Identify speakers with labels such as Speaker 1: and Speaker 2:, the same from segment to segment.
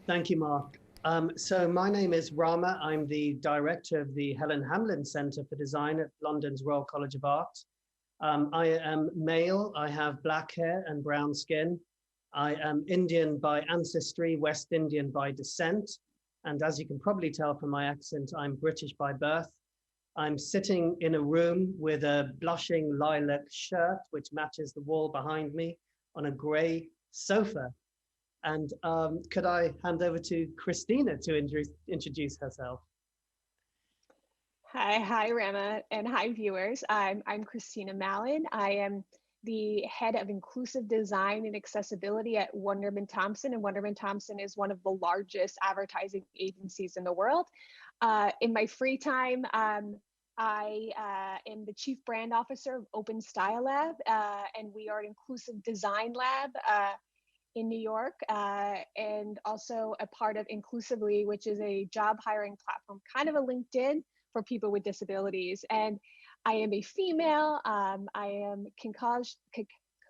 Speaker 1: Thank you, Mark. So my name is Rama. I'm the director of the Helen Hamlin Centre for Design at London's Royal College of Art. I am male. I have black hair and brown skin. I am Indian by ancestry, West Indian by descent. And as you can probably tell from my accent, I'm British by birth. I'm sitting in a room with a blushing lilac shirt, which matches the wall behind me, on a grey sofa. And could I hand over to Christina to introduce herself?
Speaker 2: Hi, Rama, and hi, viewers. I'm Christina Mallon. I am the head of inclusive design and accessibility at Wunderman Thompson, and Wunderman Thompson is one of the largest advertising agencies in the world. In my free time, I am the chief brand officer of Open Style Lab, and we are an inclusive design lab in New York, and also a part of Inclusively, which is a job hiring platform, kind of a LinkedIn for people with disabilities. And I am a female, I am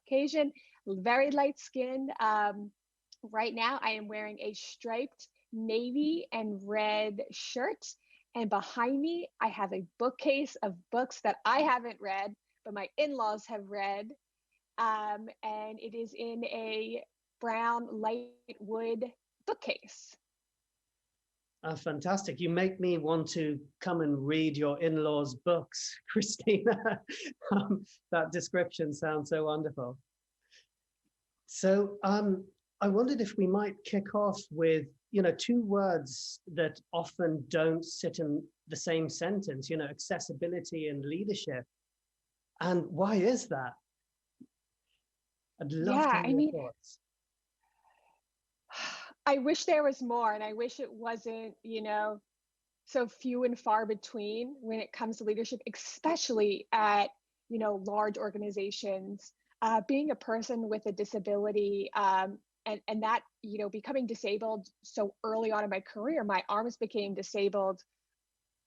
Speaker 2: Caucasian, very light skinned. Right now I am wearing a striped navy and red shirt. And behind me, I have a bookcase of books that I haven't read, but my in-laws have read. And it is in a brown light wood bookcase.
Speaker 1: Fantastic. You make me want to come and read your in-laws' books, Christina. That description sounds so wonderful. So I wondered if we might kick off with, two words that often don't sit in the same sentence, accessibility and leadership. And why is that? I'd love to
Speaker 2: Yeah,
Speaker 1: hear
Speaker 2: I
Speaker 1: your
Speaker 2: mean,
Speaker 1: thoughts.
Speaker 2: I wish there was more, and I wish it wasn't, so few and far between when it comes to leadership, especially at, large organizations. Being a person with a disability, and that, becoming disabled so early on in my career, my arms became disabled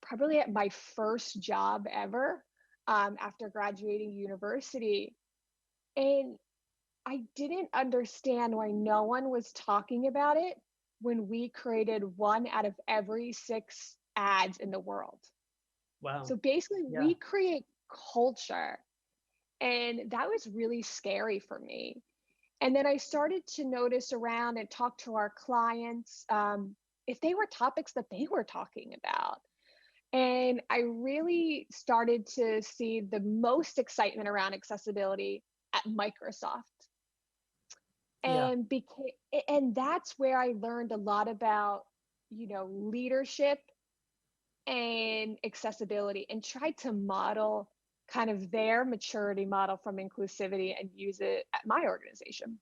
Speaker 2: probably at my first job ever, after graduating university. And I didn't understand why no one was talking about it when we created one out of every six ads in the world.
Speaker 1: Wow.
Speaker 2: So basically,
Speaker 1: Yeah.
Speaker 2: we create culture. And that was really scary for me. And then I started to notice around and talk to our clients, if they were topics that they were talking about. And I really started to see the most excitement around accessibility at Microsoft.
Speaker 1: Yeah.
Speaker 2: And that's where I learned a lot about, leadership and accessibility, and tried to model kind of their maturity model from inclusivity and use it at my organization.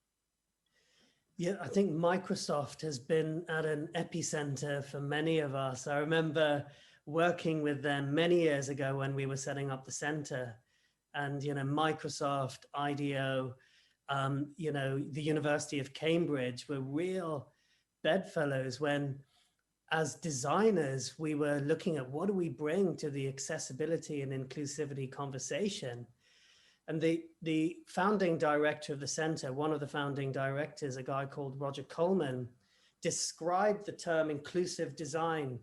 Speaker 1: Yeah, I think Microsoft has been at an epicenter for many of us. I remember working with them many years ago when we were setting up the center. And, Microsoft, IDEO, the University of Cambridge were real bedfellows when, as designers, we were looking at what do we bring to the accessibility and inclusivity conversation. And the founding director of the center, one of the founding directors, a guy called Roger Coleman, described the term inclusive design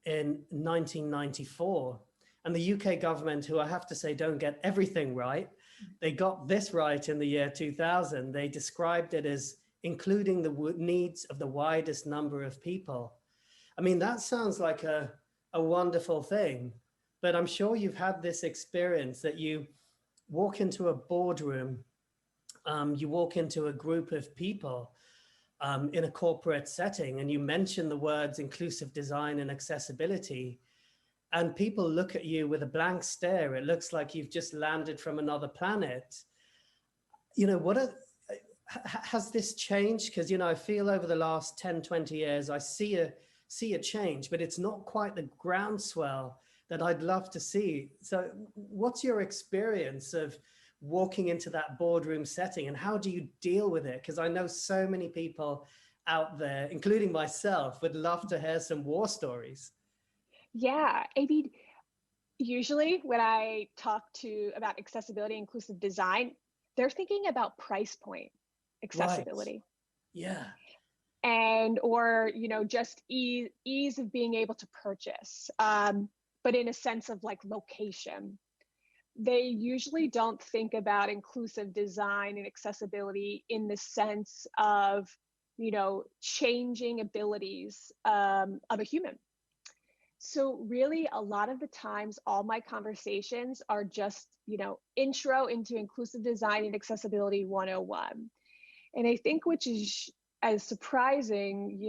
Speaker 1: in 1994. And the UK government, who I have to say don't get everything right, they got this right in the year 2000. They described it as including the needs of the widest number of people. I mean, that sounds like a wonderful thing, but I'm sure you've had this experience that you walk into a boardroom, you walk into a group of people in a corporate setting, and you mention the words inclusive design and accessibility, and people look at you with a blank stare. It looks like you've just landed from another planet. Has this changed? Because, I feel over the last 10, 20 years, I see a change, but it's not quite the groundswell that I'd love to see. So what's your experience of walking into that boardroom setting, and how do you deal with it? Because I know so many people out there, including myself, would love to hear some war stories.
Speaker 2: Yeah, I mean, usually when I talk to about accessibility, inclusive design, they're thinking about price point
Speaker 1: Right.
Speaker 2: accessibility.
Speaker 1: Yeah.
Speaker 2: and or just ease of being able to purchase, but in a sense of like location. They usually don't think about inclusive design and accessibility in the sense of changing abilities of a human. So really, a lot of the times, all my conversations are just, intro into inclusive design and accessibility 101. And I think, which is as surprising,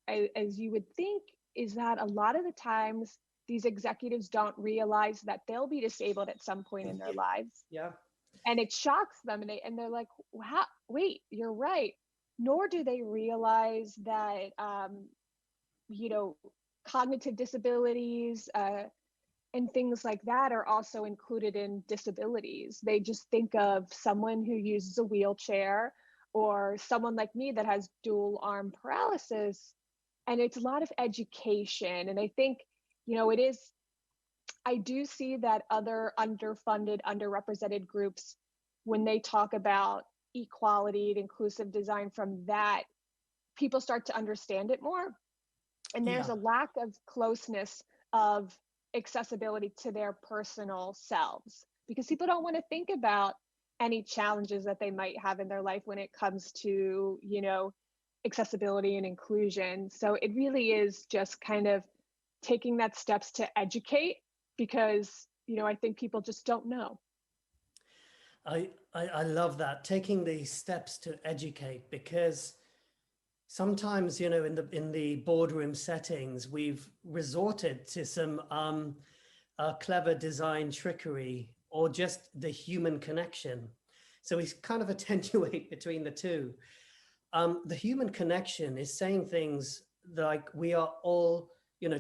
Speaker 2: as you would think, is that a lot of the times these executives don't realize that they'll be disabled at some point in their lives.
Speaker 1: Yeah.
Speaker 2: And it shocks them, and they're like, wow, wait, you're right. Nor do they realize that, cognitive disabilities and things like that are also included in disabilities. They just think of someone who uses a wheelchair or someone like me that has dual arm paralysis. And it's a lot of education. And I think, I do see that other underfunded, underrepresented groups, when they talk about equality and inclusive design from that, people start to understand it more. And there's a lack of closeness of accessibility to their personal selves, because people don't want to think about any challenges that they might have in their life when it comes to, accessibility and inclusion. So it really is just kind of taking that steps to educate, because, I think people just don't know.
Speaker 1: I love that, taking these steps to educate, because sometimes, in the boardroom settings, we've resorted to some clever design trickery or just the human connection. So we kind of attenuate between the two. The human connection is saying things like we are all,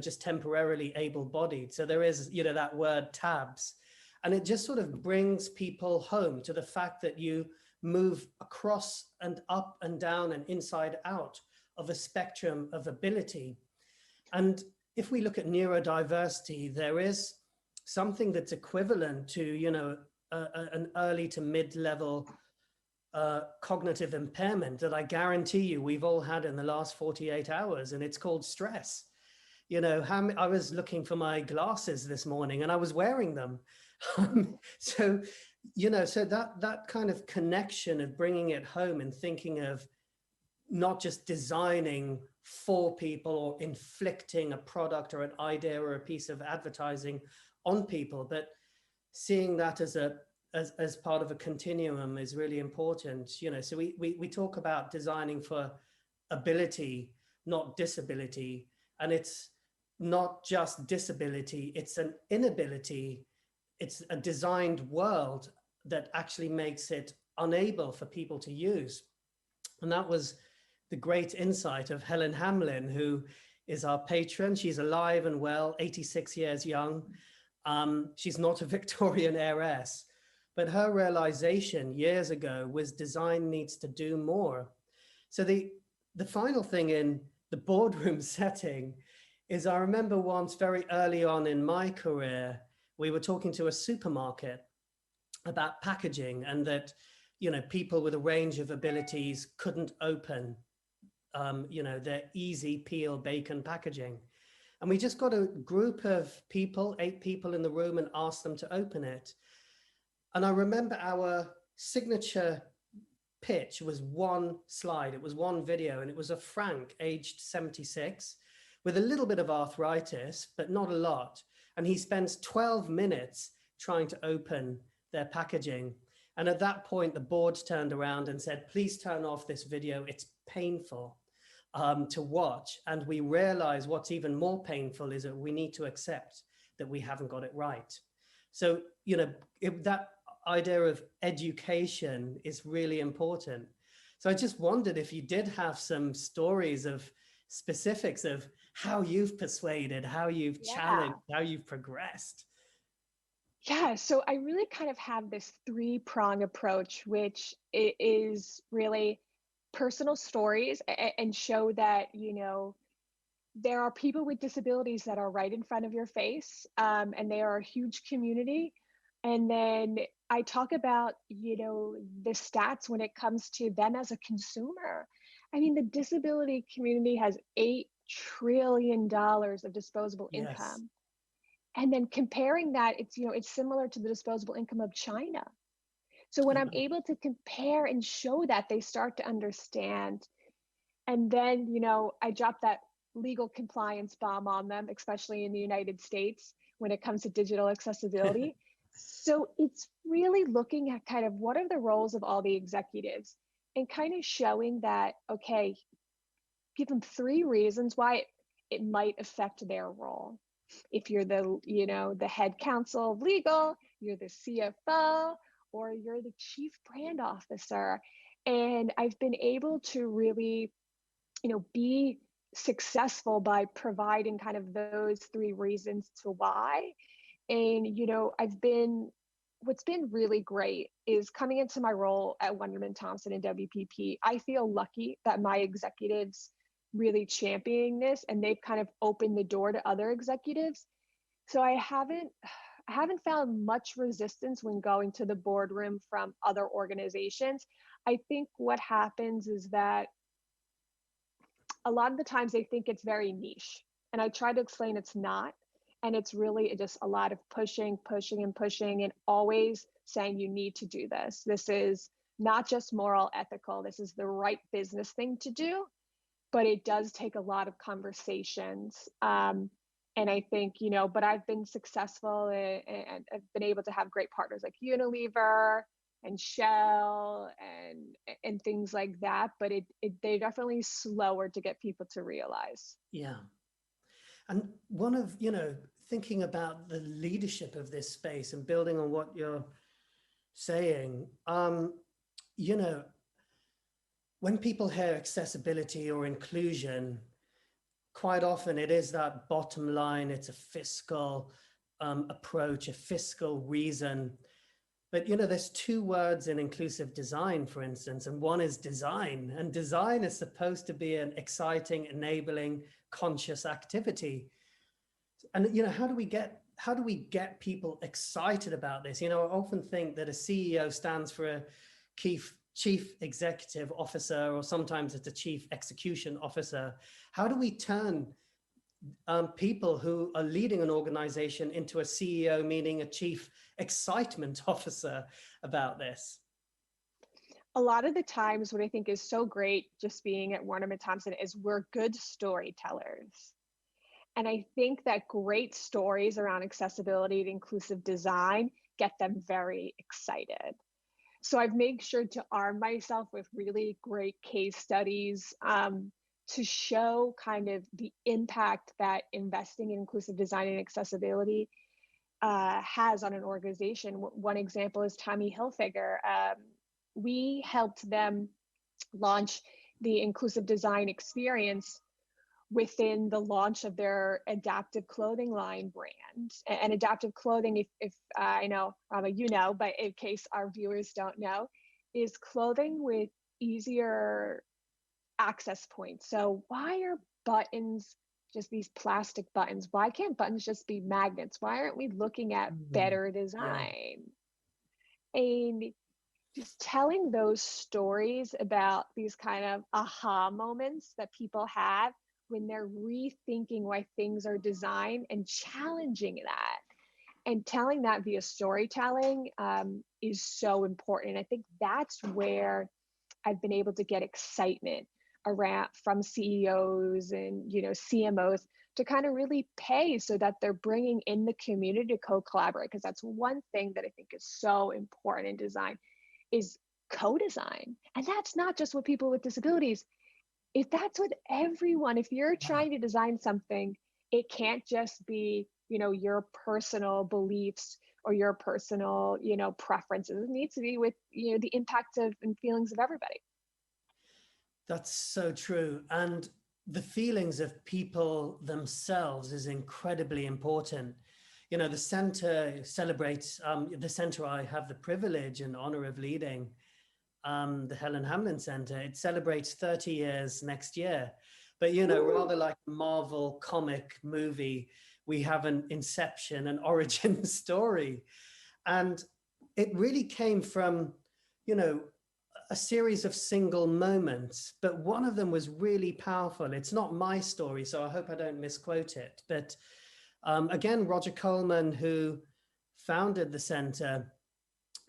Speaker 1: just temporarily able-bodied. So there is, that word tabs. And it just sort of brings people home to the fact that you move across and up and down and inside out of a spectrum of ability. And if we look at neurodiversity, there is something that's equivalent to, an early to mid-level cognitive impairment that I guarantee you we've all had in the last 48 hours, and it's called stress. I was looking for my glasses this morning and I was wearing them. So that kind of connection of bringing it home and thinking of not just designing for people or inflicting a product or an idea or a piece of advertising on people, but seeing that as part of a continuum is really important. So we talk about designing for ability, not disability, and it's not just disability, it's an inability. It's a designed world that actually makes it unable for people to use. And that was the great insight of Helen Hamlin, who is our patron. She's alive and well, 86 years young. She's not a Victorian heiress, but her realization years ago was design needs to do more. So the final thing in the boardroom setting is, I remember once very early on in my career, we were talking to a supermarket about packaging, and that, people with a range of abilities couldn't open, their easy peel bacon packaging. And we just got a group of people, 8 people in the room, and asked them to open it. And I remember our signature pitch was one slide. It was one video, and it was a Frank, aged 76, with a little bit of arthritis, but not a lot. And he spends 12 minutes trying to open their packaging. And at that point, the board turned around and said, please turn off this video. It's painful to watch. And we realize what's even more painful is that we need to accept that we haven't got it right. So, that idea of education is really important. So I just wondered if you did have some stories of specifics of how you've persuaded, how you've challenged, how you've progressed.
Speaker 2: Yeah, so I really kind of have this 3-prong approach, which is really personal stories and show that, there are people with disabilities that are right in front of your face, and they are a huge community. And then I talk about, the stats when it comes to them as a consumer. I mean, the disability community has $8 trillion of disposable
Speaker 1: Yes.
Speaker 2: income. And then comparing that, it's, it's similar to the disposable income of China. So when I'm
Speaker 1: Yeah.
Speaker 2: able to compare and show that, they start to understand. And then, I drop that legal compliance bomb on them, especially in the United States when it comes to digital accessibility. So it's really looking at kind of what are the roles of all the executives and kind of showing that, okay, give them 3 reasons why it might affect their role. If you're the head counsel of legal, you're the CFO, or you're the chief brand officer. And I've been able to really, be successful by providing kind of those 3 reasons to why. And, what's been really great is coming into my role at Wunderman Thompson and WPP. I feel lucky that my executives really championing this and they've kind of opened the door to other executives. So I haven't found much resistance when going to the boardroom from other organizations. I think what happens is that a lot of the times they think it's very niche. And I try to explain it's not. And it's really just a lot of pushing, pushing, and pushing, and always saying you need to do this. This is not just moral, ethical. This is the right business thing to do. But it does take a lot of conversations. And I think, but I've been successful and I've been able to have great partners like Unilever and Shell and things like that. But they're definitely slower to get people to realize.
Speaker 1: Yeah. And one of, thinking about the leadership of this space and building on what you're saying, you know, when people hear accessibility or inclusion, quite often it is that bottom line, it's a fiscal approach, a fiscal reason. But, there's 2 words in inclusive design, for instance, and one is design. And design is supposed to be an exciting, enabling, conscious activity. And, how do we get people excited about this? I often think that a CEO stands for a chief executive officer, or sometimes it's a chief execution officer. How do we turn people who are leading an organization into a CEO, meaning a chief excitement officer about this?
Speaker 2: A lot of the times, what I think is so great just being at Wunderman Thompson is we're good storytellers. And I think that great stories around accessibility and inclusive design get them very excited. So I've made sure to arm myself with really great case studies to show kind of the impact that investing in inclusive design and accessibility has on an organization. One example is Tommy Hilfiger. We helped them launch the inclusive design experience within the launch of their adaptive clothing line brand. And adaptive clothing, if I know, Rama, but in case our viewers don't know, is clothing with easier access points. So why are buttons just these plastic buttons? Why can't buttons just be magnets? Why aren't we looking at better
Speaker 1: Yeah.
Speaker 2: design? And just telling those stories about these kind of aha moments that people have when they're rethinking why things are designed and challenging that and telling that via storytelling is so important. And I think that's where I've been able to get excitement around from CEOs and CMOs to kind of really pay so that they're bringing in the community to co-collaborate, because that's one thing that I think is so important in design is co-design. And that's not just with people with disabilities. If that's with everyone, if you're trying to design something, it can't just be, your personal beliefs or your personal, preferences. It needs to be with, the impact of and feelings of everybody.
Speaker 1: That's so true. And the feelings of people themselves is incredibly important. The center celebrates, the center I have the privilege and honor of leading, the Helen Hamlin Center. It celebrates 30 years next year. But, rather like a Marvel comic movie, we have an inception, an origin story. And it really came from, a series of single moments, but one of them was really powerful. It's not my story, so I hope I don't misquote it. But again, Roger Coleman, who founded the center,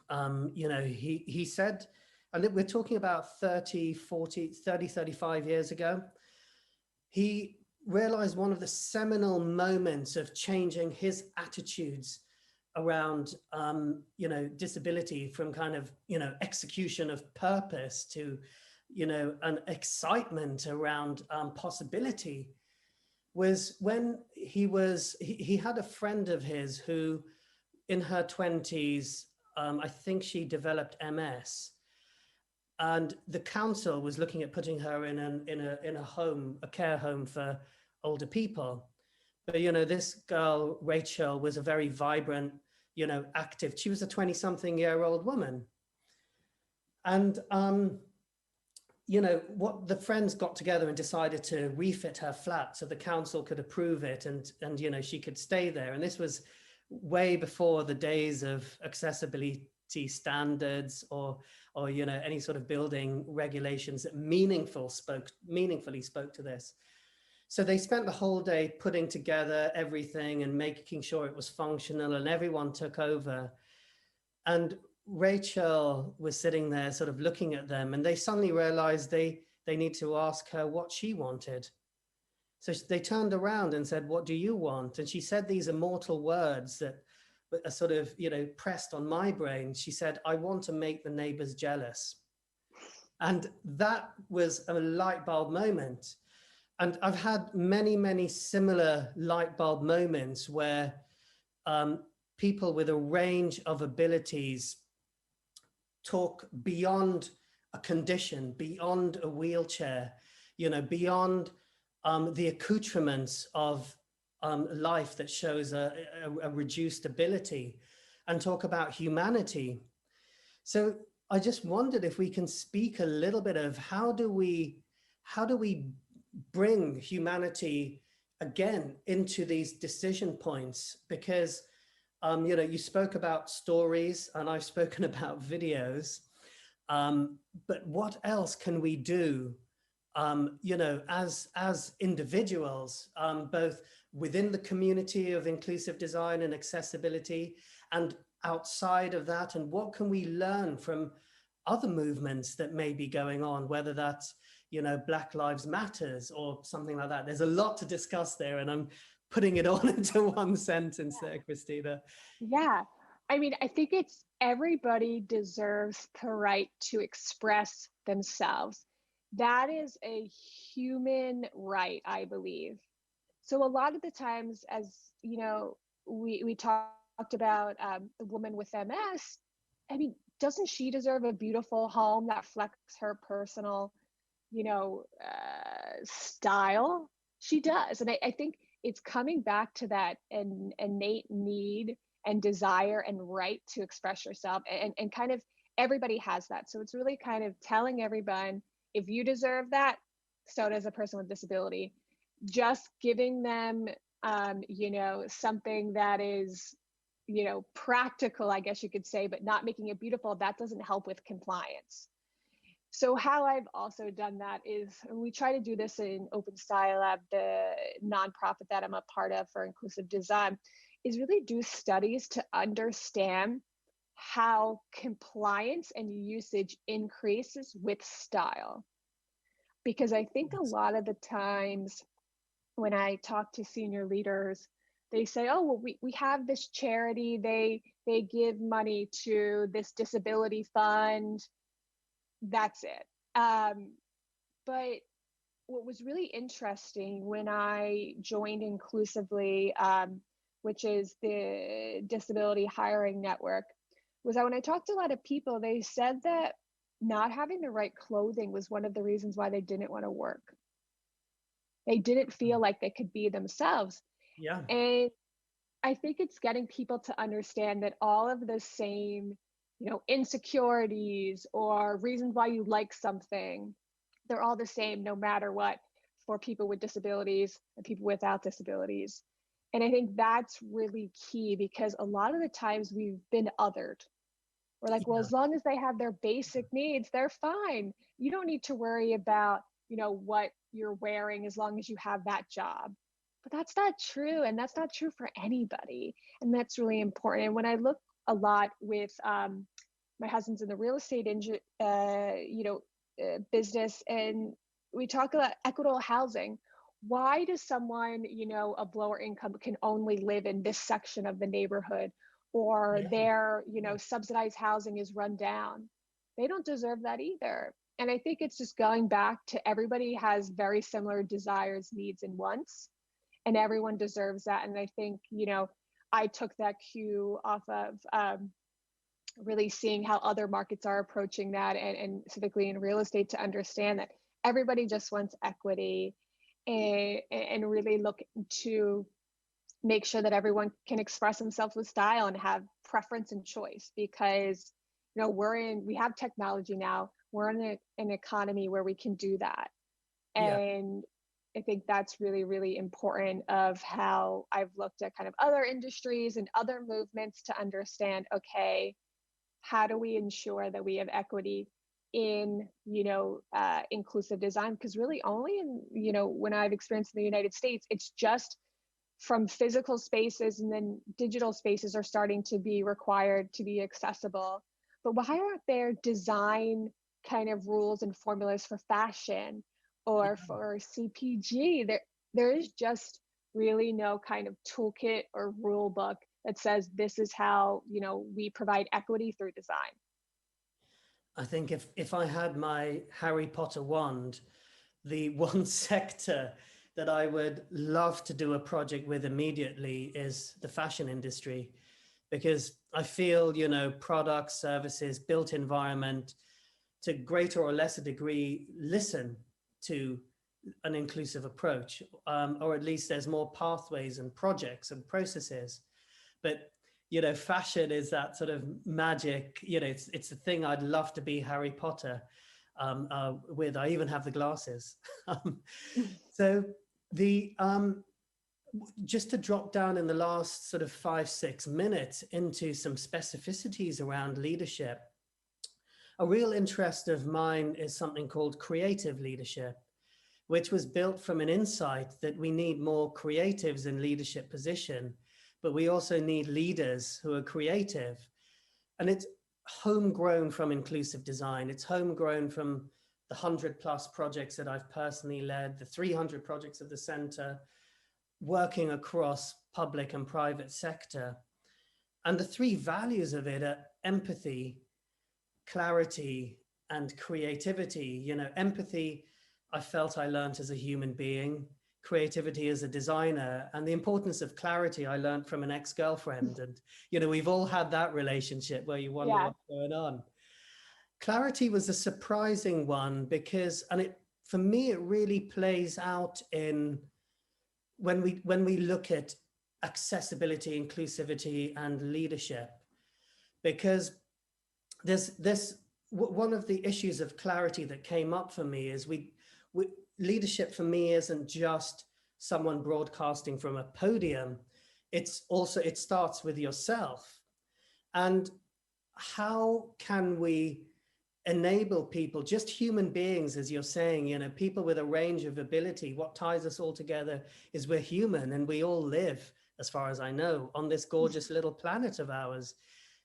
Speaker 1: he said, and we're talking about 30, 40, 30, 35 years ago, he realized one of the seminal moments of changing his attitudes around, disability from kind of, execution of purpose to, an excitement around possibility, was when he had a friend of his who in her 20s, I think she developed MS, and the council was looking at putting her in a home, a care home for older people. But this girl Rachel was a very vibrant, active. She was a 20-something-year-old woman, and what the friends got together and decided to refit her flat so the council could approve it, and she could stay there. And this was way before the days of accessibility standards or any sort of building regulations that meaningfully spoke to this. So they spent the whole day putting together everything and making sure it was functional, and everyone took over. And Rachel was sitting there sort of looking at them, and they suddenly realized they need to ask her what she wanted. So they turned around and said, "What do you want?" And she said these immortal words that are sort of, pressed on my brain. She said, "I want to make the neighbors jealous." And that was a light bulb moment. And I've had many, many similar light bulb moments where people with a range of abilities talk beyond a condition, beyond a wheelchair, beyond the accoutrements of life that shows a reduced ability, and talk about humanity. So I just wondered if we can speak a little bit of how do we bring humanity again into these decision points, because you spoke about stories and I've spoken about videos, but what else can we do as individuals, both within the community of inclusive design and accessibility and outside of that? And what can we learn from other movements that may be going on, whether that's, Black Lives Matters or something like that? There's a lot to discuss there, and I'm putting it all into one sentence there, Christina.
Speaker 2: Yeah. I mean, I think it's everybody deserves the right to express themselves. That is a human right, I believe. So a lot of the times, as we talked about the woman with MS. I mean, doesn't she deserve a beautiful home that reflects her personal, style? She does, and I think it's coming back to that innate need and desire and right to express yourself, and kind of everybody has that. So it's really kind of telling everyone, if you deserve that, so does a person with disability. Just giving them something that is practical, I guess you could say, but not making it beautiful, that doesn't help with compliance. So how I've also done that is, and we try to do this in Open Style Lab, the nonprofit that I'm a part of for inclusive design, is really do studies to understand how compliance and usage increases with style. Because I think a lot of the times when I talk to senior leaders, they say, "Oh, well, we have this charity, they give money to this disability fund, that's it." But what was really interesting when I joined Inclusively, which is the disability hiring network, was that when I talked to a lot of people, they said that not having the right clothing was one of the reasons why they didn't want to work. They didn't feel like they could be themselves.
Speaker 1: Yeah.
Speaker 2: And I think it's getting people to understand that all of the same, insecurities or reasons why you like something, they're all the same no matter what, for people with disabilities and people without disabilities. And I think that's really key, because a lot of the times we've been othered. We're like, well,
Speaker 1: Yeah.
Speaker 2: as long as they have their basic needs, they're fine. You don't need to worry about, what you're wearing as long as you have that job. But that's not true. And that's not true for anybody. And that's really important. And when I look a lot with my husband's in the real estate business, and we talk about equitable housing. Why does someone, of lower income can only live in this section of the neighborhood, or
Speaker 1: Yeah.
Speaker 2: their, subsidized housing is run down? They don't deserve that either. And I think it's just going back to everybody has very similar desires, needs, and wants, and everyone deserves that. And I think, I took that cue off of really seeing how other markets are approaching that, and specifically in real estate, to understand that everybody just wants equity, and really look to make sure that everyone can express themselves with style and have preference and choice, because we have technology now. We're in an economy where we can do that.
Speaker 1: Yeah.
Speaker 2: And I think that's really, really important of how I've looked at kind of other industries and other movements to understand, okay, how do we ensure that we have equity in, inclusive design? Because really only in, when I've experienced in the United States, it's just from physical spaces, and then digital spaces are starting to be required to be accessible. But why aren't there design kind of rules and formulas for fashion or for CPG? There is just really no kind of toolkit or rule book that says this is how, we provide equity through design.
Speaker 1: I think if I had my Harry Potter wand, the one sector that I would love to do a project with immediately is the fashion industry, because I feel, products, services, built environment, to greater or lesser degree, listen to an inclusive approach, or at least there's more pathways and projects and processes. But fashion is that sort of magic. It's the thing I'd love to be Harry Potter with. I even have the glasses. So the just to drop down in the last sort of 5-6 minutes into some specificities around leadership. A real interest of mine is something called creative leadership, which was built from an insight that we need more creatives in leadership position, but we also need leaders who are creative. And it's homegrown from inclusive design. It's homegrown from the 100+ projects that I've personally led, the 300 projects of the center, working across public and private sector. And the three values of it are empathy, clarity, and creativity. Empathy, I felt I learned as a human being. Creativity as a designer, and the importance of clarity I learned from an ex-girlfriend. And we've all had that relationship where you wonder what's going on. Clarity was a surprising one, because, for me, it really plays out in when we look at accessibility, inclusivity, and leadership, because there's one of the issues of clarity that came up for me is leadership for me isn't just someone broadcasting from a podium. It starts with yourself. And how can we enable people, just human beings, as you're saying, people with a range of ability? What ties us all together is we're human, and we all live, as far as I know, on this gorgeous little planet of ours.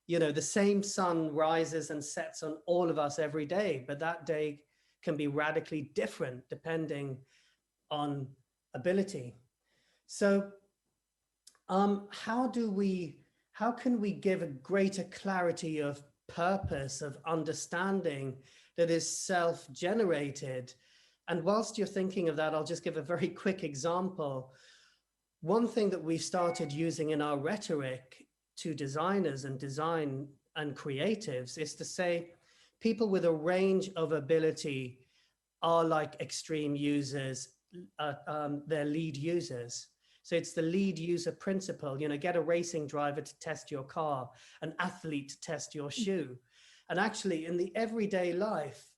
Speaker 1: The same sun rises and sets on all of us every day, but that day can be radically different depending on ability. So how can we give a greater clarity of purpose, of understanding that is self-generated? And whilst you're thinking of that, I'll just give a very quick example. One thing that we started using in our rhetoric to designers and design and creatives is to say, people with a range of ability are like extreme users, they're lead users. So it's the lead user principle, get a racing driver to test your car, an athlete to test your shoe. And actually in the everyday life,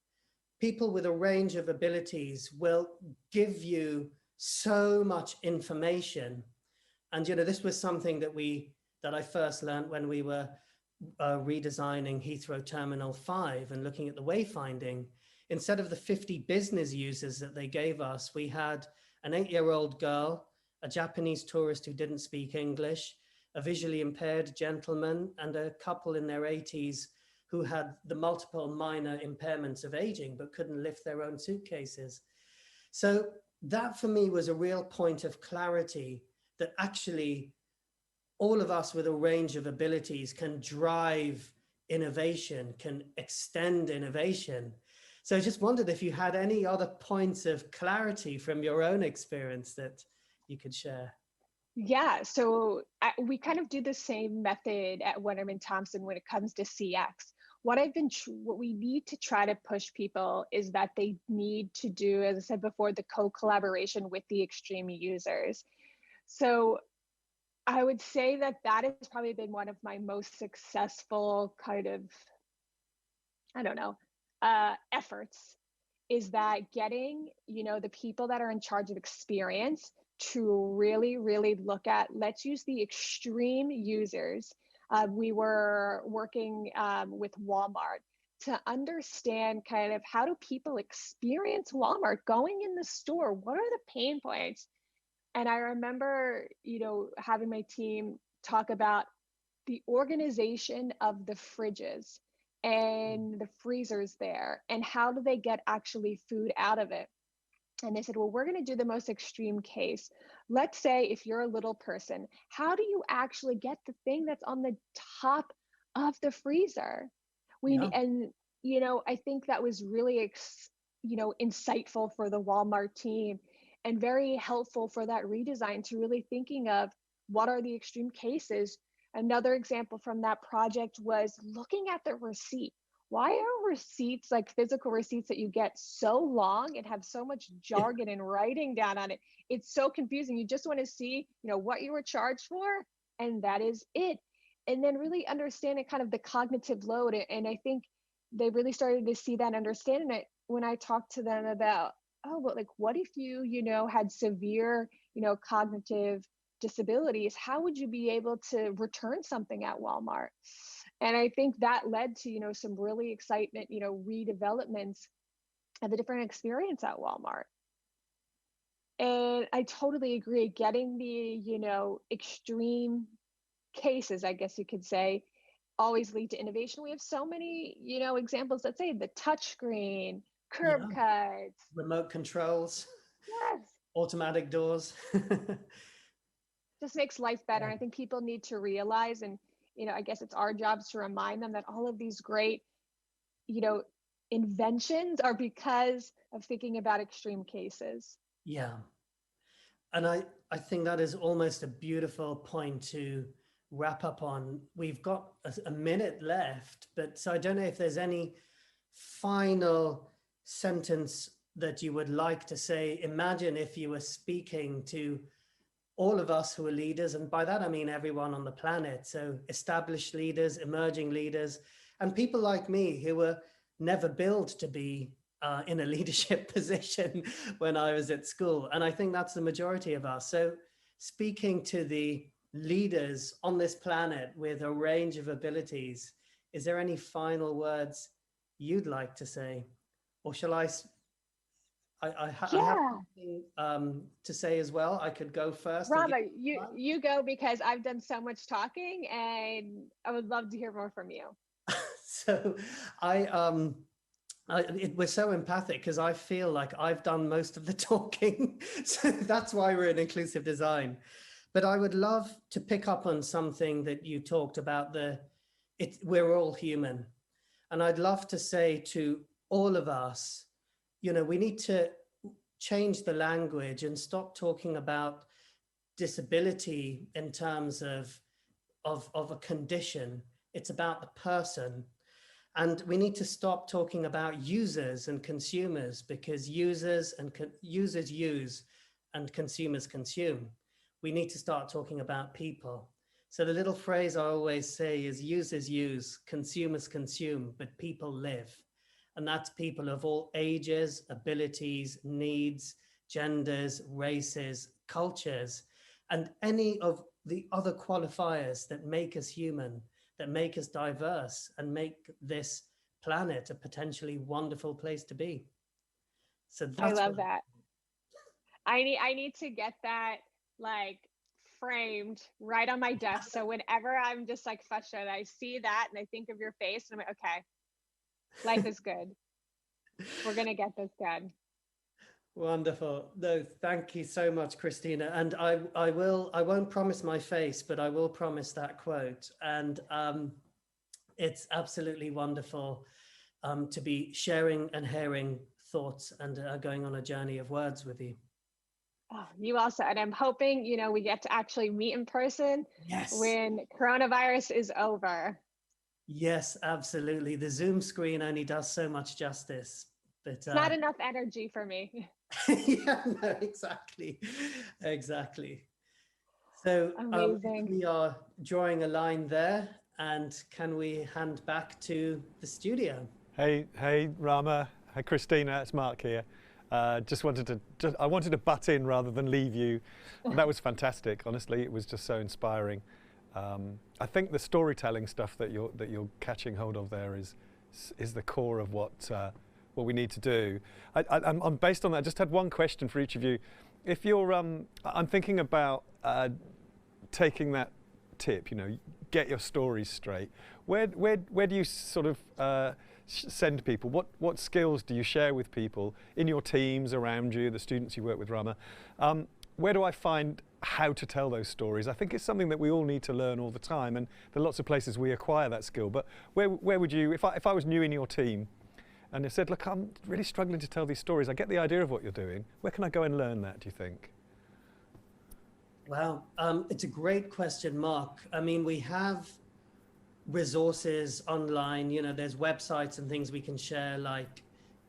Speaker 1: people with a range of abilities will give you so much information. And, this was something that I first learned when we were redesigning Heathrow Terminal 5 and looking at the wayfinding, instead of the 50 business users that they gave us, we had an 8-year-old girl, a Japanese tourist who didn't speak English, a visually impaired gentleman, and a couple in their 80s who had the multiple minor impairments of aging but couldn't lift their own suitcases. So that for me was a real point of clarity, that actually all of us with a range of abilities can drive innovation, can extend innovation. So I just wondered if you had any other points of clarity from your own experience that you could share.
Speaker 2: Yeah, so we kind of do the same method at Wunderman Thompson when it comes to CX. What we need to try to push people is that they need to do, as I said before, the co-collaboration with the extreme users. So I would say that that has probably been one of my most successful kind of, I don't know, efforts, is that getting, the people that are in charge of experience to really, really look at, let's use the extreme users. We were working with Walmart to understand kind of how do people experience Walmart going in the store? What are the pain points? And I remember, having my team talk about the organization of the fridges and the freezers there, and how do they get actually food out of it. And they said, well, we're going to do the most extreme case. Let's say if you're a little person, how do you actually get the thing that's on the top of the freezer?
Speaker 1: Yeah.
Speaker 2: And I think that was really insightful for the Walmart team, and very helpful for that redesign, to really thinking of what are the extreme cases. Another example from that project was looking at the receipt. Why are receipts, like physical receipts that you get, so long and have so much jargon and writing down on it? It's so confusing. You just want to see, what you were charged for, and that is it. And then really understanding kind of the cognitive load. And I think they really started to see that, understanding it, when I talked to them about, oh, but like, what if you, had severe, cognitive disabilities? How would you be able to return something at Walmart? And I think that led to, some really excitement, redevelopments of the different experience at Walmart. And I totally agree. Getting the, extreme cases, I guess you could say, always lead to innovation. We have so many, examples. Let's say the touchscreen, curb
Speaker 1: Yeah.
Speaker 2: cuts.
Speaker 1: Remote controls,
Speaker 2: Yes.
Speaker 1: automatic doors.
Speaker 2: Just makes life better.
Speaker 1: Yeah.
Speaker 2: And I think people need to realize, and, I guess it's our jobs to remind them that all of these great, you know, inventions are because of thinking about extreme cases.
Speaker 1: Yeah. And I think that is almost a beautiful point to wrap up on. We've got a minute left, but so I don't know if there's any final sentence that you would like to say. Imagine if you were speaking to all of us who are leaders, and by that I mean everyone on the planet. So established leaders, emerging leaders, and people like me who were never billed to be in a leadership position when I was at school. And I think that's the majority of us. So speaking to the leaders on this planet with a range of abilities, is there any final words you'd like to say? Or shall I I have
Speaker 2: Yeah,
Speaker 1: something to say as well. I could go first and give
Speaker 2: Rama,
Speaker 1: you
Speaker 2: you
Speaker 1: time.
Speaker 2: you go, because I've done so much talking, and I would love to hear more from you.
Speaker 1: So I we're so empathic because I feel like I've done most of the talking. So that's why we're in inclusive design. But I would love to pick up on something that you talked about, we're all human. And I'd love to say to all of us, we need to change the language and stop talking about disability in terms of a condition. It's about the person. And we need to stop talking about users and consumers, because users use and consumers consume. We need to start talking about people. So the little phrase I always say is users use, consumers consume, but people live. And that's people of all ages, abilities, needs, genders, races, cultures, and any of the other qualifiers that make us human, that make us diverse and make this planet a potentially wonderful place to be. So
Speaker 2: I
Speaker 1: that's
Speaker 2: love
Speaker 1: what.
Speaker 2: that. I need to get that like framed right on my desk. So whenever I'm just like frustrated, I see that and I think of your face and I'm like, okay, life is good. We're gonna get this done.
Speaker 1: Wonderful. No, thank you so much, Christina. And I won't promise my face, but I will promise that quote. And it's absolutely wonderful to be sharing and hearing thoughts and going on a journey of words with you.
Speaker 2: Oh, you also, and I'm hoping, we get to actually meet in person
Speaker 1: Yes.
Speaker 2: when coronavirus is over.
Speaker 1: Yes, absolutely. The Zoom screen only does so much justice, but
Speaker 2: It's not enough energy for me.
Speaker 1: yeah, no, exactly, exactly. So
Speaker 2: Amazing.
Speaker 1: we are drawing a line there, and can we hand back to the studio?
Speaker 3: Hey, Rama. Hey, Christina. It's Mark here. I wanted to butt in rather than leave you. And that was fantastic. Honestly, it was just so inspiring. I think the storytelling stuff that you're catching hold of there is the core of what we need to do. I'm based on that. I just had one question for each of you. If you're, I'm thinking about taking that tip. Get your stories straight. Where do you sort of send people? What skills do you share with people in your teams around you, the students you work with, Rama? Where do I find how to tell those stories? I think it's something that we all need to learn all the time, and there are lots of places we acquire that skill. But where would you, if I was new in your team, and they said, look, I'm really struggling to tell these stories. I get the idea of what you're doing. Where can I go and learn that, do you think?
Speaker 1: Wow, it's a great question, Mark. I mean, we have resources online, there's websites and things we can share, like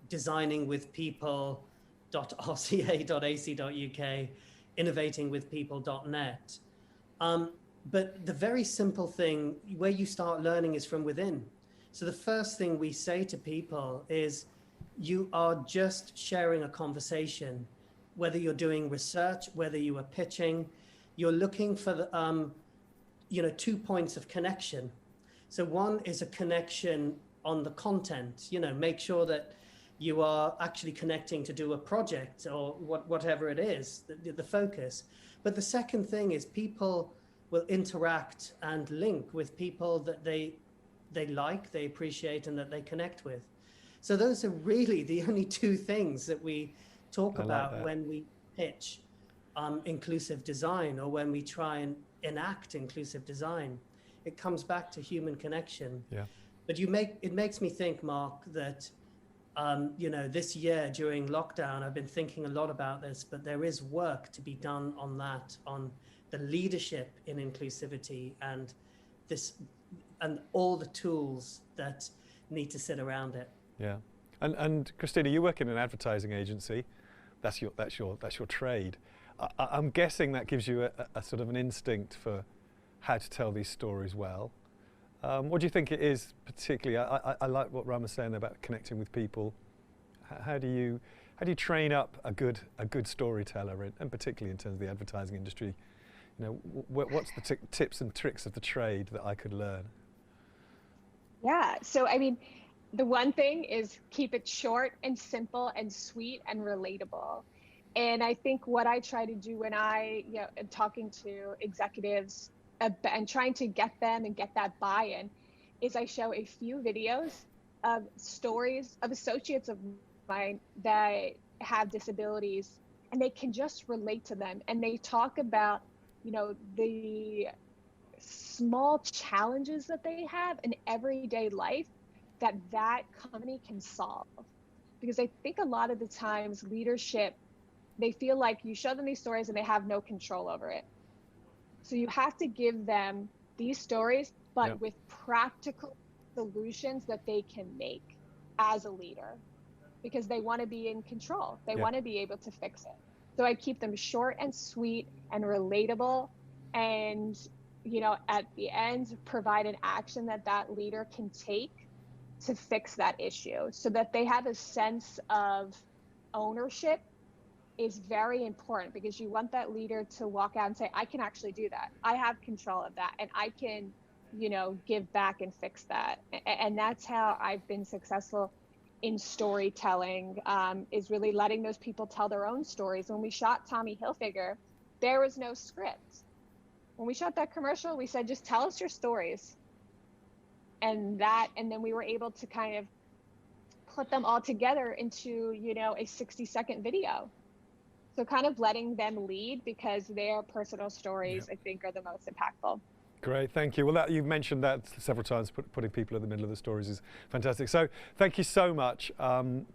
Speaker 1: designingwithpeople.rca.ac.uk, innovatingwithpeople.net. But the very simple thing where you start learning is from within. So the first thing we say to people is you are just sharing a conversation, whether you're doing research, whether you are pitching, you're looking for the, 2 points of connection. So one is a connection on the content, make sure that you are actually connecting to do a project or whatever it is, the focus. But the second thing is people will interact and link with people that they like, they appreciate, and that they connect with. So those are really the only two things that we talk about when we pitch inclusive design, or when we try and enact inclusive design. It comes back to human connection.
Speaker 3: Yeah.
Speaker 1: But it makes me think, Mark, that this year during lockdown, I've been thinking a lot about this, but there is work to be done on that, on the leadership in inclusivity and all the tools that need to sit around it.
Speaker 3: Yeah. And Christina, you work in an advertising agency. That's your trade. I'm guessing that gives you a sort of an instinct for how to tell these stories well. What do you think it is particularly? I like what Rama's saying about connecting with people. How do you train up a good storyteller, and particularly in terms of the advertising industry? What's the tips and tricks of the trade that I could learn?
Speaker 2: Yeah. So, I mean, the one thing is keep it short and simple and sweet and relatable. And I think what I try to do when I am talking to executives and trying to get them and get that buy-in is I show a few videos of stories of associates of mine that have disabilities, and they can just relate to them. And they talk about, the small challenges that they have in everyday life that company can solve. Because I think a lot of the times leadership, they feel like you show them these stories and they have no control over it. So you have to give them these stories, but with practical solutions that they can make as a leader, because they want to be in control. They want to be able to fix it. So I keep them short and sweet and relatable, and at the end provide an action that leader can take to fix that issue, so that they have a sense of ownership. Is very important, because you want that leader to walk out and say, I can actually do that. I have control of that, and I can you know, give back and fix that. And that's how I've been successful in storytelling, is really letting those people tell their own stories. When we shot Tommy Hilfiger, there was no script. When we shot that commercial, we said, just tell us your stories. And then we were able to kind of put them all together into, you know, a 60-second video. So kind of letting them lead, because their personal stories, I think, are the most impactful.
Speaker 3: Great, thank you. Well, you've mentioned that several times, putting people in the middle of the stories is fantastic. So thank you so much.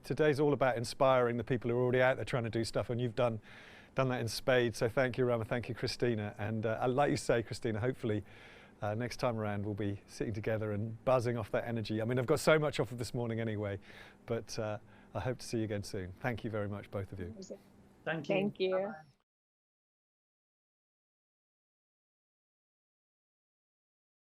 Speaker 3: Today's all about inspiring the people who are already out there trying to do stuff, and you've done that in spades. So thank you, Rama, thank you, Christina. And like you say, Christina, hopefully next time around we'll be sitting together and buzzing off that energy. I mean, I've got so much off of this morning anyway, but I hope to see you again soon. Thank you very much, both of you.
Speaker 1: Thank you.
Speaker 2: Thank you.
Speaker 1: Bye-bye.